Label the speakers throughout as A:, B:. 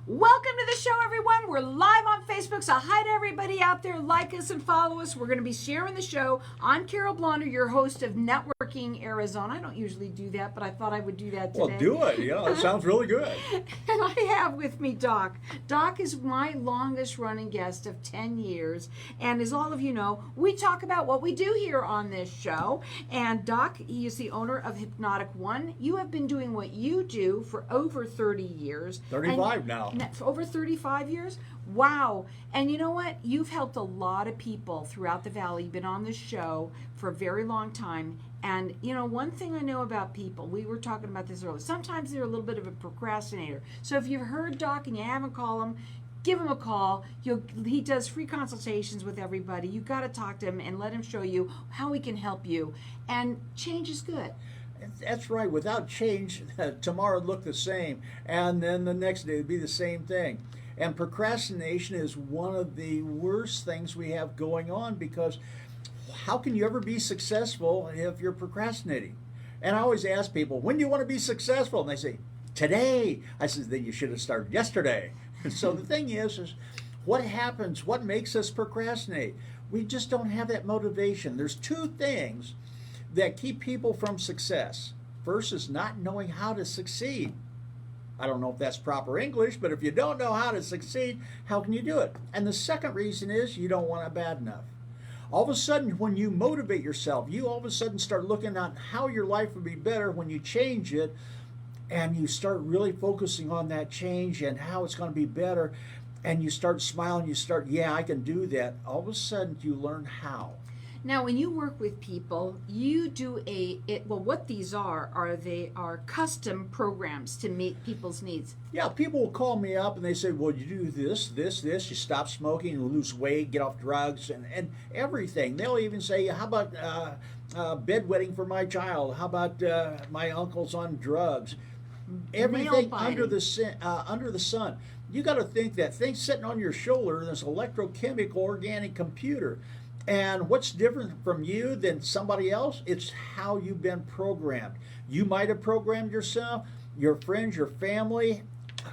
A: Welcome to the show, everyone. We're live on Facebook, so hi to everybody out there. Like us and follow us. We're going to be sharing the show. I'm Carol Blonder, your host of Networking Arizona. I don't usually do that, but I thought I would do that today.
B: Well, do it. Yeah, it sounds really good.
A: And I have with me Doc. Doc is my longest running guest of 10 years. And as all of you know, we talk about what we do here on this show. And Doc, he is the owner of Hypnotic One. You have been doing what you do for over 30 years.
B: 35 now.
A: For over 35 years? Wow. And you know what? You've helped a lot of people throughout the valley. You've been on this show for a very long time. And, you know, one thing I know about people, we were talking about this earlier, sometimes they're a little bit of a procrastinator. So if you've heard Doc and you haven't called him, give him a call. He does free consultations with everybody. You've got to talk to him and let him show you how he can help you. And change is good.
B: That's right. Without change, tomorrow would look the same, and then the next day would be the same thing. And procrastination is one of the worst things we have going on, because how can you ever be successful if you're procrastinating? And I always ask people, when do you want to be successful? And they say, today. I said, then you should have started yesterday. And so the thing is what happens, what makes us procrastinate? We just don't have that motivation. There's two things that keep people from success. First is not knowing how to succeed. I don't know if that's proper English, but if you don't know how to succeed, how can you do it? And the second reason is you don't want it bad enough. All of a sudden, when you motivate yourself, you all of a sudden start looking at how your life would be better when you change it, and you start really focusing on that change and how it's going to be better, and you start smiling, you start, yeah, I can do that. All of a sudden, you learn how.
A: Now, when you work with people, you do what these they are custom programs to meet people's needs.
B: Yeah, people will call me up and they say, well, you do this, you stop smoking, you lose weight, get off drugs, and everything. They'll even say, how about bedwetting for my child? How about my uncle's on drugs? Everything under the sun. You got to think that thing sitting on your shoulder, this electrochemical organic computer. And what's different from you than somebody else? It's how you've been programmed. You might have programmed yourself, your friends, your family.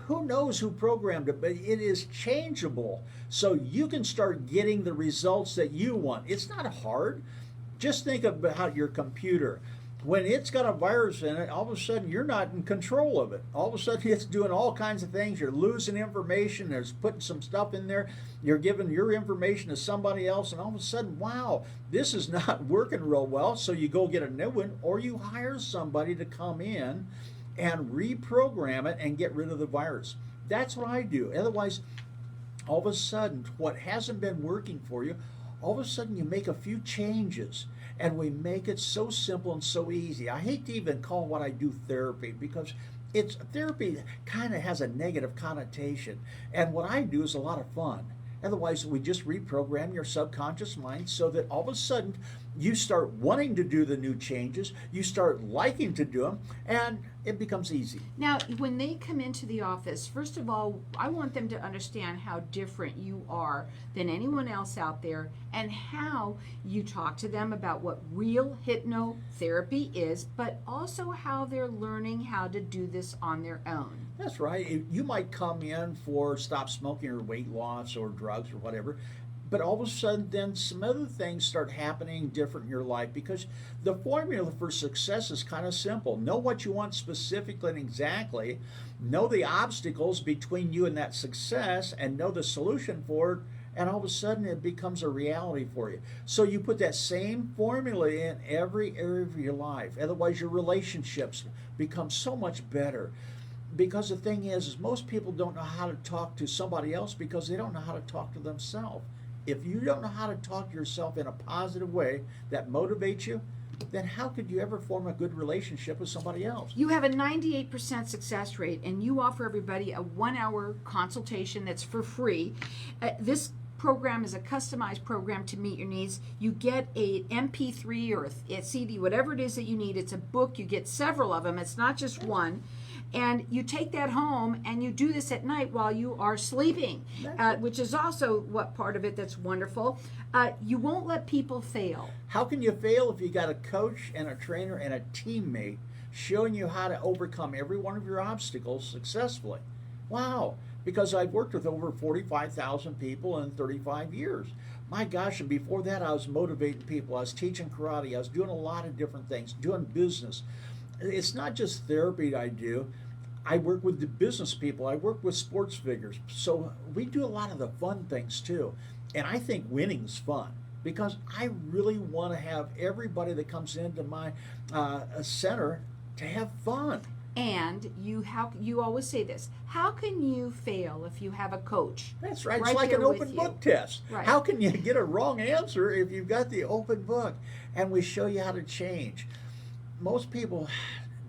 B: Who knows who programmed it, but it is changeable. So you can start getting the results that you want. It's not hard. Just think about your computer. When it's got a virus in it, all of a sudden you're not in control of it. All of a sudden it's doing all kinds of things. You're losing information. There's putting some stuff in there. You're giving your information to somebody else, and all of a sudden, wow, this is not working real well. So you go get a new one, or you hire somebody to come in and reprogram it and get rid of the virus. That's what I do. Otherwise, all of a sudden, what hasn't been working for you, all of a sudden you make a few changes. And we make it so simple and so easy. I hate to even call what I do therapy, because therapy kind of has a negative connotation. And what I do is a lot of fun. Otherwise, we just reprogram your subconscious mind so that all of a sudden you start wanting to do the new changes, you start liking to do them, and it becomes easy.
A: Now, when they come into the office, first of all, I want them to understand how different you are than anyone else out there, and how you talk to them about what real hypnotherapy is, but also how they're learning how to do this on their own.
B: That's right. You might come in for stop smoking or weight loss or drugs or whatever, but all of a sudden then some other things start happening different in your life, because the formula for success is kind of simple. Know what you want specifically and exactly, know the obstacles between you and that success, and know the solution for it, and all of a sudden it becomes a reality for you. So you put that same formula in every area of your life. Otherwise your relationships become so much better. Because the thing is most people don't know how to talk to somebody else because they don't know how to talk to themselves. If you don't know how to talk to yourself in a positive way that motivates you, then how could you ever form a good relationship with somebody else?
A: You have a 98% success rate, and you offer everybody a 1-hour consultation that's for free. This program is a customized program to meet your needs. You get a MP3 or a CD, whatever it is that you need. It's a book. You get several of them. It's not just one. And you take that home and you do this at night while you are sleeping, which is also what part of it that's wonderful. You won't let people fail.
B: How can you fail if you got a coach and a trainer and a teammate showing you how to overcome every one of your obstacles successfully? Wow, because I've worked with over 45,000 people in 35 years. My gosh, and before that I was motivating people. I was teaching karate. I was doing a lot of different things, doing business. It's not just therapy that I do. I work with the business people. I work with sports figures. So we do a lot of the fun things too. And I think winning's fun because I really want to have everybody that comes into my center to have fun.
A: And you always say this, how can you fail if you have a coach?
B: That's right. It's like an open book test.
A: Right.
B: How can you get a wrong answer if you've got the open book? And we show you how to change. Most people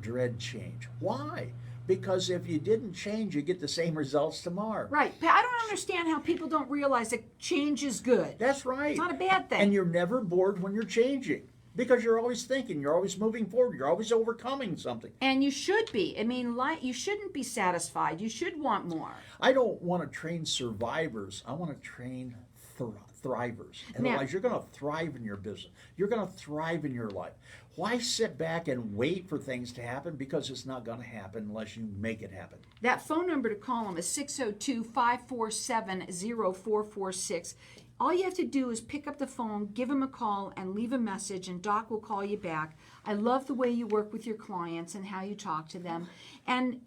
B: dread change. Why? Because if you didn't change, you get the same results tomorrow.
A: Right. But I don't understand how people don't realize that change is good.
B: That's right.
A: It's not a bad thing.
B: And you're never bored when you're changing. Because you're always thinking, you're always moving forward, you're always overcoming something.
A: And you should be. I mean, you shouldn't be satisfied. You should want more.
B: I don't want to train survivors. I want to train thrivers. Otherwise, you're going to thrive in your business. You're going to thrive in your life. Why sit back and wait for things to happen? Because it's not going to happen unless you make it happen.
A: That phone number to call them is 602-547-0446. All you have to do is pick up the phone, give him a call, and leave a message, and Doc will call you back. I love the way you work with your clients and how you talk to them. And,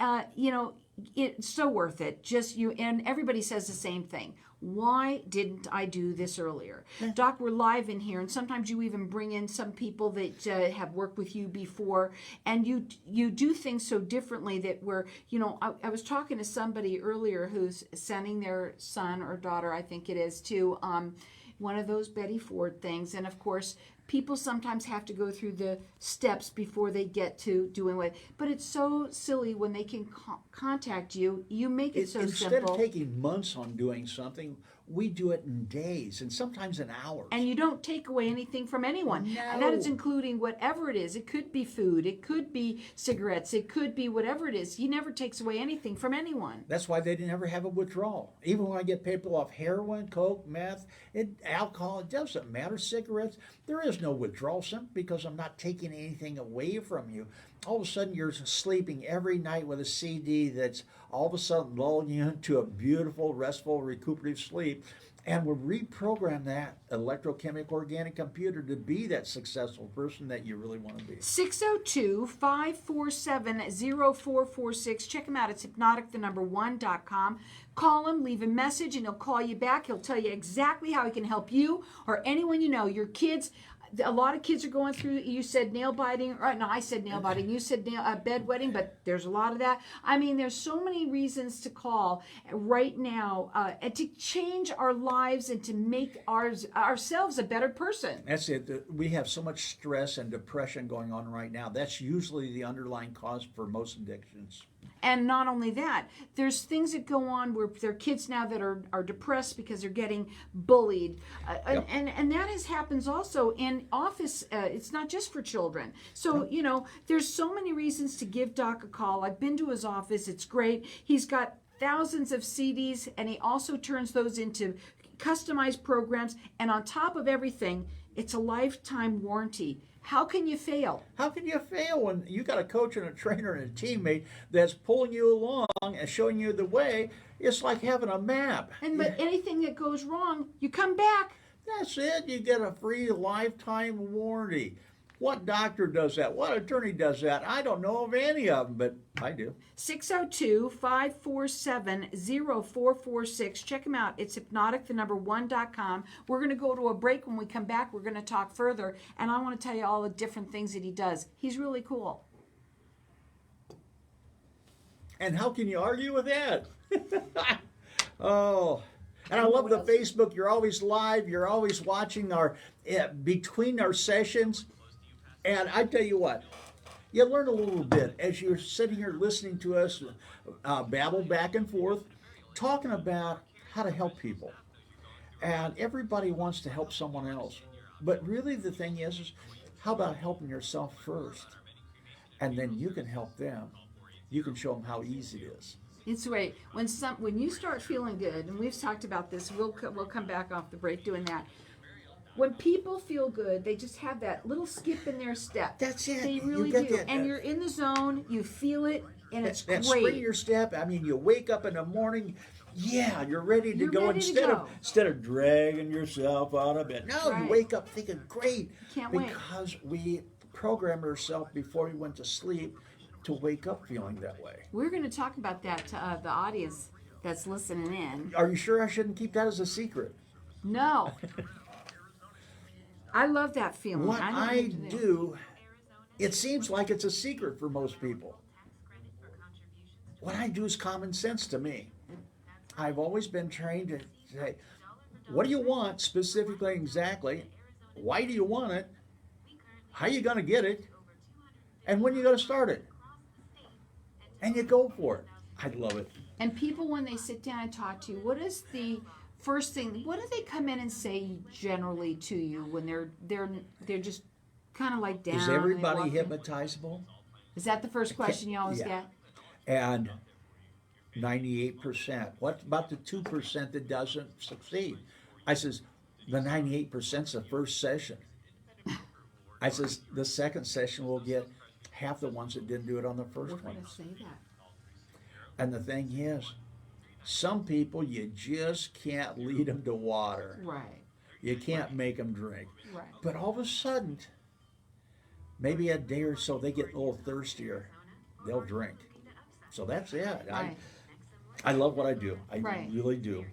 A: it's so worth it. And everybody says the same thing. Why didn't I do this earlier? Doc, we're live in here, and sometimes you even bring in some people that have worked with you before, and you do things so differently that I was talking to somebody earlier who's sending their son or daughter, I think it is, to one of those Betty Ford things, and of course, people sometimes have to go through the steps before they get to doing it. But it's so silly when they can contact you. You make it so
B: Instead
A: simple.
B: of taking months on doing something, we do it in days and sometimes in hours.
A: And you don't take away anything from anyone.
B: No.
A: And that is including whatever it is. It could be food. It could be cigarettes. It could be whatever it is. He never takes away anything from anyone.
B: That's why they never have a withdrawal. Even when I get people off heroin, coke, meth, alcohol, it doesn't matter, cigarettes, there is no withdrawal simply because I'm not taking anything away from you. All of a sudden you're sleeping every night with a CD that's all of a sudden lulling you into a beautiful, restful, recuperative sleep. And we'll reprogram that electrochemical organic computer to be that successful person that you really want to be.
A: 602-547-0446. Check him out. It's hypnotic1.com. Call him, leave a message, and he'll call you back. He'll tell you exactly how he can help you or anyone you know. Your kids, a lot of kids are going through, you said nail biting, or no, I said nail biting, you said bedwetting, but there's a lot of that. I mean, there's so many reasons to call right now and to change our lives and to make ourselves a better person.
B: That's it. We have so much stress and depression going on right now. That's usually the underlying cause for most addictions.
A: And not only that, there's things that go on where there are kids now that are depressed because they're getting bullied.
B: Yep.
A: And that happens also in office. It's not just for children. So, there's so many reasons to give Doc a call. I've been to his office. It's great. He's got thousands of CDs, and he also turns those into customized programs. And on top of everything, it's a lifetime warranty. How can you fail?
B: How can you fail when you got a coach and a trainer and a teammate that's pulling you along and showing you the way? It's like having a map.
A: But anything that goes wrong, you come back.
B: That's it. You get a free lifetime warranty. What doctor does that? What attorney does that? I don't know of any of them, but I do.
A: 602-547-0446. Check him out. It's hypnotic1.com. We're going to go to a break. When we come back, we're going to talk further. And I want to tell you all the different things that he does. He's really cool.
B: And how can you argue with that? Oh. And I love the Facebook. You're always live. You're always watching between our sessions. And I tell you what, you learn a little bit as you're sitting here listening to us babble back and forth, talking about how to help people. And everybody wants to help someone else. But really the thing is how about helping yourself first? And then you can help them. You can show them how easy it is.
A: It's great. When you start feeling good, and we've talked about this, we'll come back off the break doing that. When people feel good, they just have that little skip in their step.
B: That's it.
A: They really
B: You get
A: do.
B: that,
A: And you're in the zone, you feel it, and it's
B: that
A: great.
B: spring your step. I mean, you wake up in the morning, yeah, you're ready to
A: You're
B: go
A: ready to
B: instead
A: go.
B: of dragging yourself out of bed. No,
A: Right.
B: you wake up thinking, great,
A: Can't wait.
B: because we programmed ourselves before we went to sleep to wake up feeling that way.
A: We're going to talk about that to the audience that's listening in.
B: Are you sure I shouldn't keep that as a secret?
A: No. I love that feeling.
B: What
A: know
B: I
A: what to
B: do, it seems like it's a secret for most people. What I do is common sense to me. I've always been trained to say, what do you want specifically, exactly? Why do you want it? How are you going to get it? And when are you going to start it? And you go for it. I love it.
A: And people, when they sit down and talk to you, what is the first thing? What do they come in and say generally to you when they're just kind of like down?
B: Is
A: and they
B: everybody
A: walk in?
B: hypnotizable?
A: Is that the first question you always
B: Yeah.
A: get?
B: And 98%. What about the 2% that doesn't succeed? I says, the 98%'s the first session. I says, the second session will get half the ones that didn't do it on the first
A: We're
B: one.
A: going to say that.
B: And the thing is, some people you just can't lead them to water.
A: Right.
B: You can't make them drink.
A: Right.
B: But all of a sudden, maybe a day or so, they get a little thirstier. They'll drink. So that's it.
A: Right.
B: I love what I do. I
A: Right.
B: really do.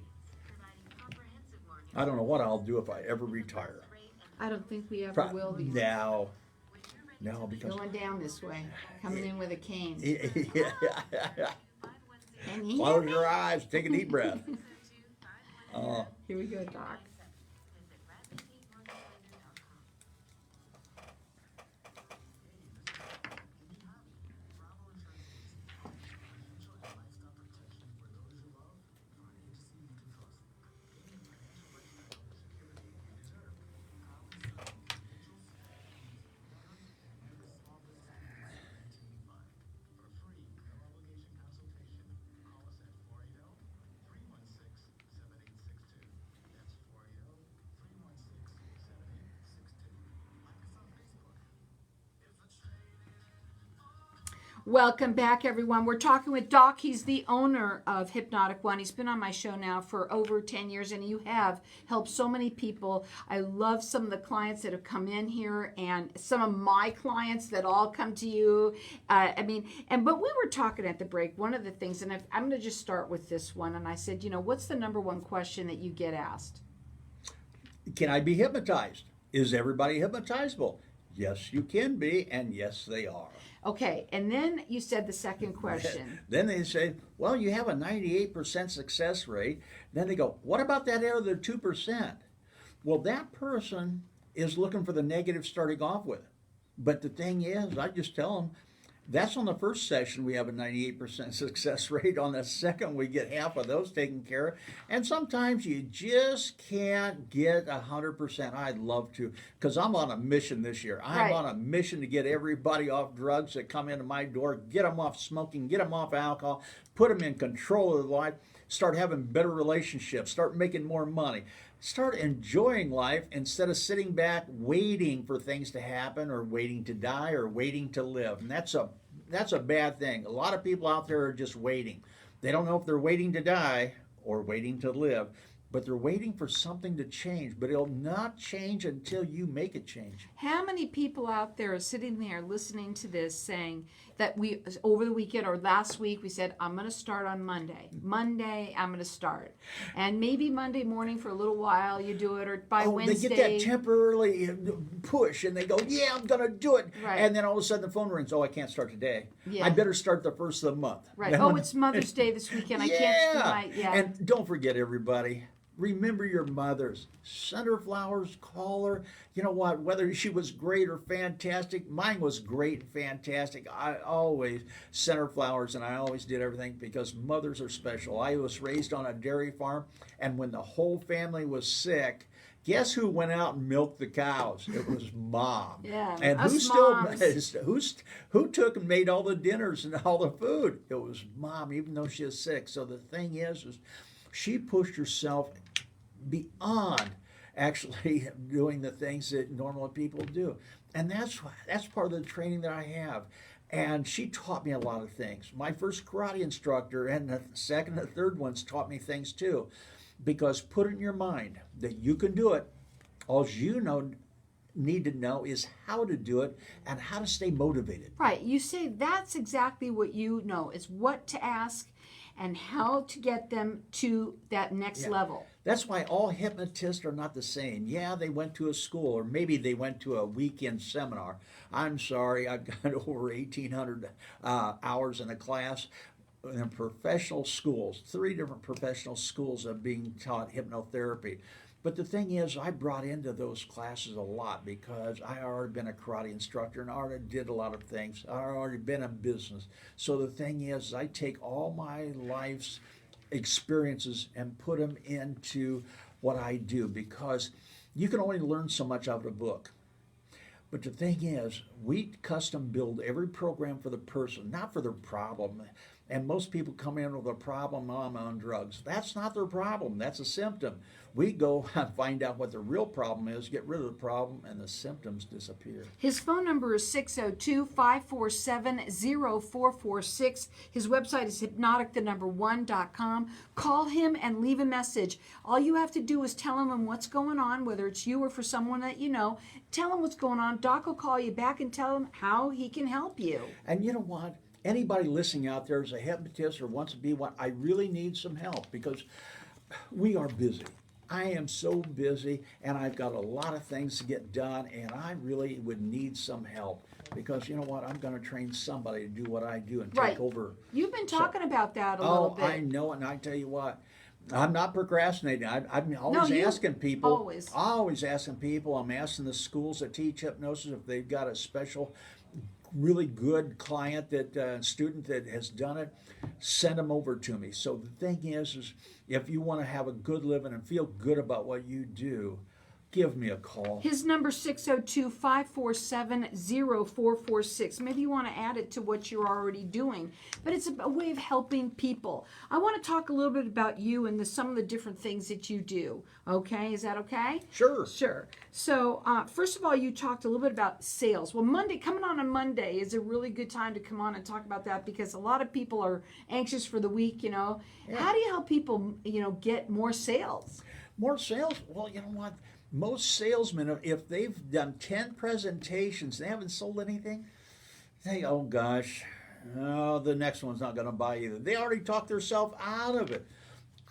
B: I don't know what I'll do if I ever retire.
A: I don't think we ever will be.
B: No, because
A: Going down this way, coming in with a cane. And
B: close your eyes, take a deep breath.
A: Here we go, Doc. Welcome back, everyone. We're talking with Doc. He's the owner of Hypnotic One. He's been on my show now for over 10 years, and you have helped so many people. I love some of the clients that have come in here, and some of my clients that all come to you. But we were talking at the break, one of the things, and I'm going to just start with this one, and I said, what's the number one question that you get asked?
B: Can I be hypnotized? Is everybody hypnotizable? Yes, you can be, and yes, they are.
A: Okay, and then you said the second question.
B: Then they say, well, you have a 98% success rate. Then they go, what about that other 2%? Well, that person is looking for the negative starting off with. But the thing is, I just tell them, that's on the first session we have a 98% success rate. On the second, we get half of those taken care of. And sometimes you just can't get 100%. I'd love to, because I'm on a mission this year. I'm on a mission to get everybody off drugs that come into my door, get them off smoking, get them off alcohol, put them in control of their life, start having better relationships, start making more money. Start enjoying life instead of sitting back waiting for things to happen or waiting to die or waiting to live. And that's a bad thing. A lot of people out there are just waiting. They don't know if they're waiting to die or waiting to live, but they're waiting for something to change. But it'll not change until you make it change.
A: How many people out there are sitting there listening to this saying that we, over the weekend or last week, we said, I'm going to start on Monday. Monday, I'm going to start. And maybe Monday morning for a little while you do it, or by Wednesday.
B: They get that temporarily push and they go, yeah, I'm going to do it.
A: Right.
B: And then all of a sudden the phone rings, oh, I can't start today.
A: Yeah.
B: I better start the first of the month.
A: Right.
B: Then
A: It's Mother's Day this weekend. I can't do my,
B: And don't forget, everybody, remember your mothers. Send her flowers, call her. You know what? Whether she was great or fantastic, mine was great and fantastic. I always sent her flowers, and I always did everything because mothers are special. I was raised on a dairy farm, and when the whole family was sick, guess who went out and milked the cows? It was Mom.
A: Yeah,
B: And who took and made all the dinners and all the food? It was Mom, even though she was sick. So the thing is she pushed herself beyond. actually doing the things that normal people do. And that's part of the training that I have. And she taught me a lot of things. My first karate instructor and the second and third ones taught me things too. Because put it in your mind that you can do it. All you need to know is how to do it and how to stay motivated.
A: Right. You say that's exactly what you know, is what to ask and how to get them to that next level.
B: That's why all hypnotists are not the same. Yeah, they went to a school, or maybe they went to a weekend seminar. I'm sorry, I've got over 1,800 hours in a class in professional schools, 3 different professional schools of being taught hypnotherapy. But the thing is, I brought into those classes a lot because I already been a karate instructor and I already did a lot of things. I already been in business. So the thing is, I take all my life's experiences and put them into what I do, because you can only learn so much out of a book. But the thing is, we custom build every program for the person, not for their problem. And most people come in with a problem, I'm on drugs. That's not their problem. That's a symptom. We go and find out what the real problem is, get rid of the problem, and the symptoms disappear.
A: His phone number is 602-547-0446. His website is hypnotic1.com. Call him and leave a message. All you have to do is tell him what's going on, whether it's you or for someone that you know. Tell him what's going on. Doc will call you back and tell him how he can help you.
B: And you know what? Anybody listening out there is a hypnotist or wants to be one, I really need some help, because we are busy. I am so busy, and I've got a lot of things to get done, and I really would need some help, because you know what? I'm going to train somebody to do what I do and take over.
A: You've been talking about that a little bit.
B: I know, and I tell you what, I'm not procrastinating. I'm always asking people. Always asking people. I'm asking the schools that teach hypnosis if they've got a special, really good client, that student that has done it, send them over to me. So the thing is if you want to have a good living and feel good about what you do, give me a call.
A: His number is 602-547-0446. Maybe you want to add it to what you're already doing. But it's a way of helping people. I want to talk a little bit about you and some of the different things that you do. Okay? Is that okay?
B: Sure.
A: Sure. So, first of all, you talked a little bit about sales. Well, coming on a Monday is a really good time to come on and talk about that, because a lot of people are anxious for the week, Yeah. How do you help people, get more sales?
B: More sales? Well, you know what? Most salesmen, if they've done 10 presentations, they haven't sold anything, they, oh gosh, the next one's not going to buy either. They already talked themselves out of it.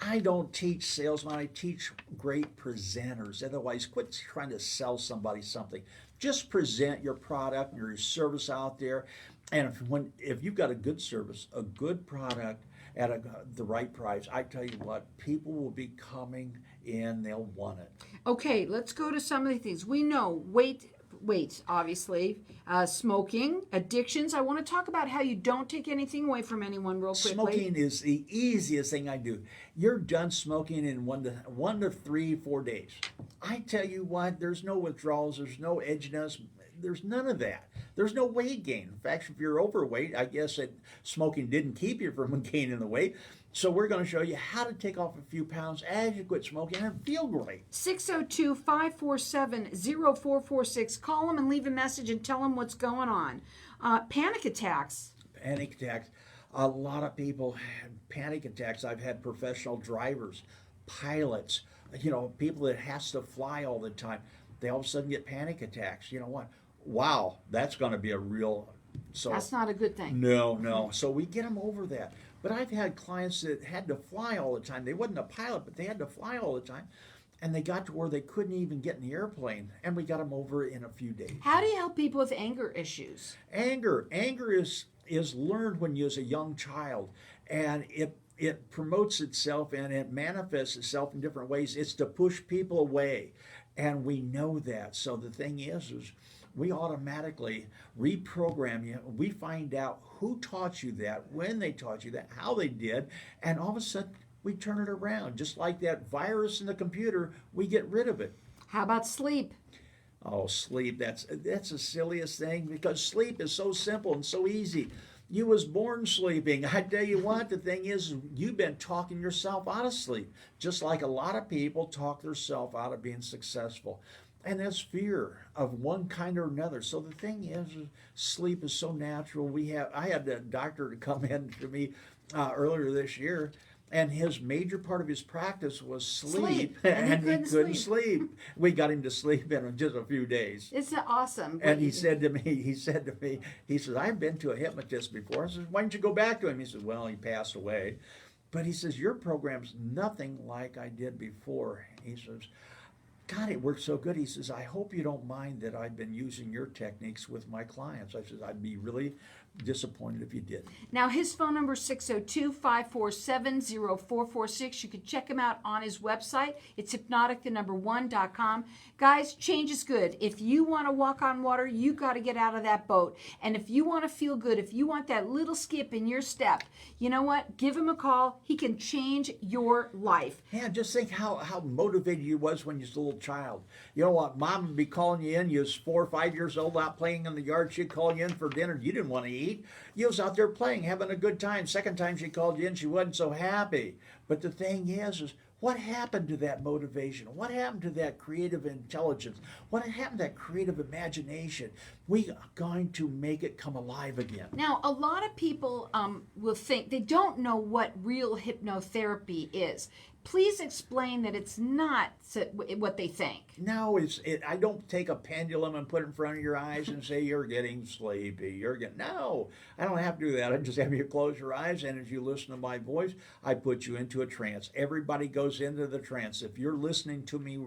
B: I don't teach salesmen, I teach great presenters. Otherwise, quit trying to sell somebody something. Just present your product and your service out there. And if you've got a good service, a good product at the right price, I tell you what, people will be coming in, they'll want it.
A: Okay, let's go to some of the things. We know weight, obviously, smoking, addictions. I want to talk about how you don't take anything away from anyone real quickly.
B: Smoking is the easiest thing I do. You're done smoking in 1 to 3, 4 days. I tell you what, there's no withdrawals, there's no edginess, there's none of that. There's no weight gain. In fact, if you're overweight, I guess that smoking didn't keep you from gaining the weight. So we're going to show you how to take off a few pounds as you quit smoking and feel great.
A: 602-547-0446. Call them and leave a message and tell them what's going on. Panic attacks.
B: Panic attacks. A lot of people had panic attacks. I've had professional drivers, pilots, people that has to fly all the time. They all of a sudden get panic attacks. You know what? Wow, that's going to be a real... So
A: that's not a good thing.
B: No. So we get them over that. But I've had clients that had to fly all the time. They wasn't a pilot, but they had to fly all the time. And they got to where they couldn't even get in the airplane. And we got them over in a few days.
A: How do you help people with anger issues?
B: Anger is learned when you're a young child. And it promotes itself and it manifests itself in different ways. It's to push people away. And we know that. So the thing is we automatically reprogram you. We find out who taught you that, when they taught you that, how they did, and all of a sudden we turn it around. Just like that virus in the computer, we get rid of it.
A: How about sleep?
B: Oh, sleep, that's the silliest thing, because sleep is so simple and so easy. You was born sleeping. I tell you what, the thing is, you've been talking yourself out of sleep, just like a lot of people talk themselves out of being successful. And that's fear of one kind or another. So the thing is, sleep is so natural. I had a doctor to come in to me earlier this year, and his major part of his practice was sleep.
A: And
B: he couldn't sleep. We got him to sleep in just a few days.
A: It's awesome.
B: And he said to me, he says, I've been to a hypnotist before. I says, why didn't you go back to him? He says, well, he passed away. But he says, your program's nothing like I did before. He says, God, it works so good. He says, I hope you don't mind that I've been using your techniques with my clients. I said, I'd be really disappointed if you did.
A: Now, his phone number is 602-547-0446. You can check him out on his website. It's hypnotic1.com. Guys, change is good. If you want to walk on water, you got to get out of that boat. And if you want to feel good, if you want that little skip in your step, you know what? Give him a call. He can change your life.
B: Yeah, just think how motivated you was when you was a little child. You know what? Mom would be calling you in. You was 4 or 5 years old out playing in the yard. She'd call you in for dinner. You didn't want to eat. You was out there playing, having a good time. Second time she called you in, she wasn't so happy. But the thing is what happened to that motivation? What happened to that creative intelligence? What happened to that creative imagination? We are going to make it come alive again.
A: Now, a lot of people will think they don't know what real hypnotherapy is. Please explain that it's not what they think.
B: No, I don't take a pendulum and put it in front of your eyes and say you're getting sleepy. No, I don't have to do that. I just have you close your eyes, and as you listen to my voice, I put you into a trance. Everybody goes into the trance. If you're listening to me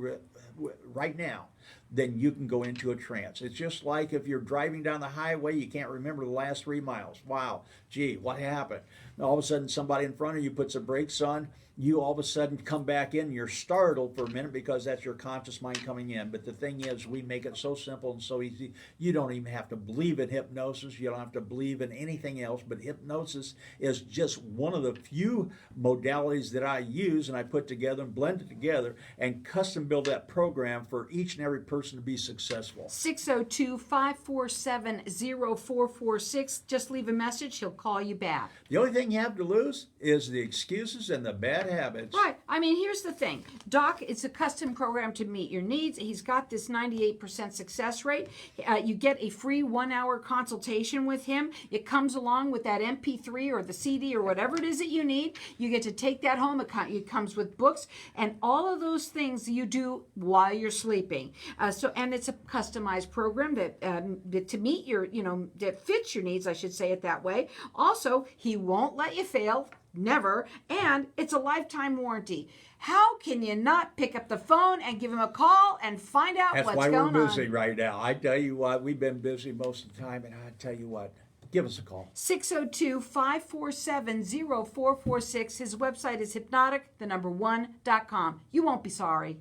B: right now, then you can go into a trance. It's just like if you're driving down the highway, you can't remember the last 3 miles. Wow, gee, what happened? All of a sudden, somebody in front of you puts the brakes on. You all of a sudden come back in. You're startled for a minute because that's your conscious mind coming in. But the thing is, we make it so simple and so easy. You don't even have to believe in hypnosis. You don't have to believe in anything else. But hypnosis is just one of the few modalities that I use and I put together and blend it together and custom build that program for each and every person to be successful.
A: 602-547-0446. Just leave a message. He'll call you back.
B: The only thing you have to lose is the excuses and the bad habits.
A: Right. I mean, here's the thing. Doc, it's a custom program to meet your needs. He's got this 98% success rate. You get a free 1-hour consultation with him. It comes along with that MP3 or the CD or whatever it is that you need. You get to take that home. It comes with books and all of those things you do while you're sleeping. And it's a customized program that to meet your, that fits your needs, I should say it that way. Also, he won't let you fail. Never. And it's a lifetime warranty. How can you not pick up the phone and give him a call and find out what's going on?
B: That's why we're busy right now. I tell you what, we've been busy most of the time, and I tell you what, give us a call.
A: 602-547-0446. His website is hypnotic1.com. You won't be sorry.